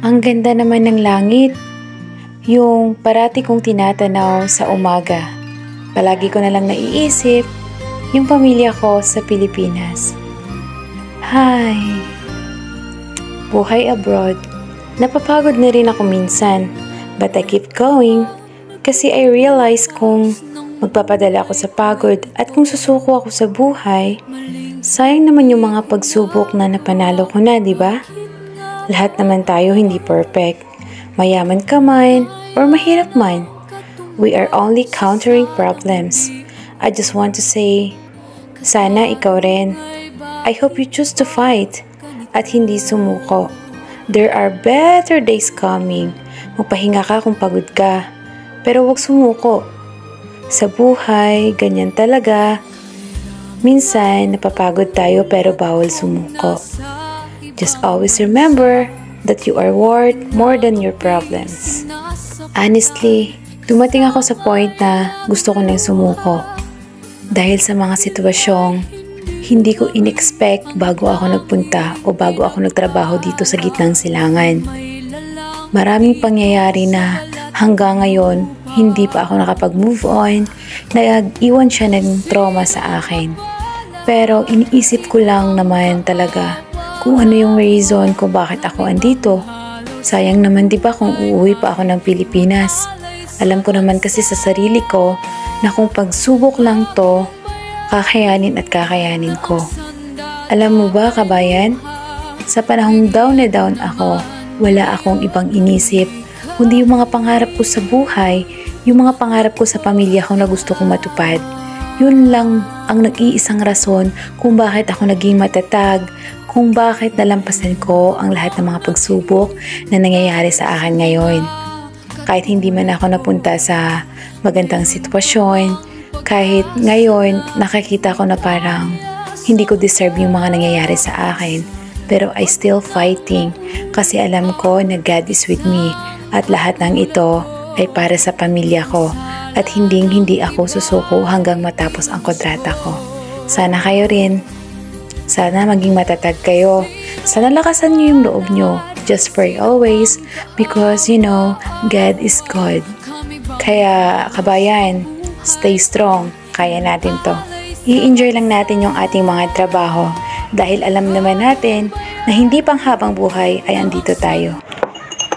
Ang ganda naman ng langit. Yung parati kong tinatanaw sa umaga. Palagi ko na lang naiisip yung pamilya ko sa Pilipinas. Hi! Buhay abroad. Napapagod na rin ako minsan. But I keep going kasi I realize kung magpapadala ako sa pagod at kung susuko ako sa buhay, sayang naman yung mga pagsubok na napanalo ko na, di ba? Lahat naman tayo hindi perfect. Mayaman ka man or mahirap man. We are only countering problems. I just want to say, sana ikaw rin. I hope you choose to fight at hindi sumuko. There are better days coming. Magpahinga ka kung pagod ka. Pero huwag sumuko. Sa buhay, ganyan talaga. Minsan, napapagod tayo pero bawal sumuko. Just always remember that you are worth more than your problems. Honestly, dumating ako sa point na gusto ko nang sumuko. Dahil sa mga sitwasyong hindi ko in-expect bago ako nagpunta o bago ako nagtrabaho dito sa gitnang silangan. Maraming pangyayari na hanggang ngayon hindi pa ako nakapag-move on, nag-iwan siya ng trauma sa akin. Pero iniisip ko lang naman talaga kung ano yung reason kung bakit ako andito. Sayang naman diba kung uuwi pa ako ng Pilipinas. Alam ko naman kasi sa sarili ko na kung pagsubok lang to, kakayanin at kakayanin ko. Alam mo ba, kabayan? Sa panahong down na down ako, wala akong ibang inisip, kundi yung mga pangarap ko sa buhay, yung mga pangarap ko sa pamilya ko na gusto kong matupad. Yun lang ang nag-iisang rason kung bakit ako naging matatag, kung bakit nalampasan ko ang lahat ng mga pagsubok na nangyayari sa akin ngayon. Kahit hindi man ako napunta sa magandang sitwasyon, kahit ngayon nakikita ko na parang hindi ko deserve yung mga nangyayari sa akin, pero I still fighting kasi alam ko na God is with me at lahat ng ito ay para sa pamilya ko at hindi ako susuko hanggang matapos ang kontrata ko. Sana kayo rin. Sana maging matatag kayo. Sana lakasan niyo yung loob niyo. Just pray always because you know God is good. Kaya kabayan, stay strong. Kaya natin to. I-enjoy lang natin yung ating mga trabaho dahil alam naman natin na hindi pang habang buhay ay andito tayo.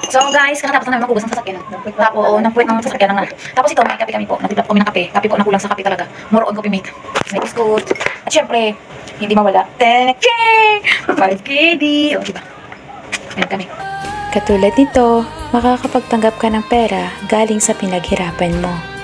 So guys, kakatapos na namin magubos ng sasakyan. Tapos, ng puwet ng sasakyan na. Tapos ito, may kape kami po. Nagtiplap kami ng kape. Kape po na kulang sa kape talaga. More on coffee mate. May biscuit. At syempre, hindi mawala. 5KD. O, diba? Meron kami. Katulad nito, makakapagtanggap ka ng pera galing sa pinaghirapan mo.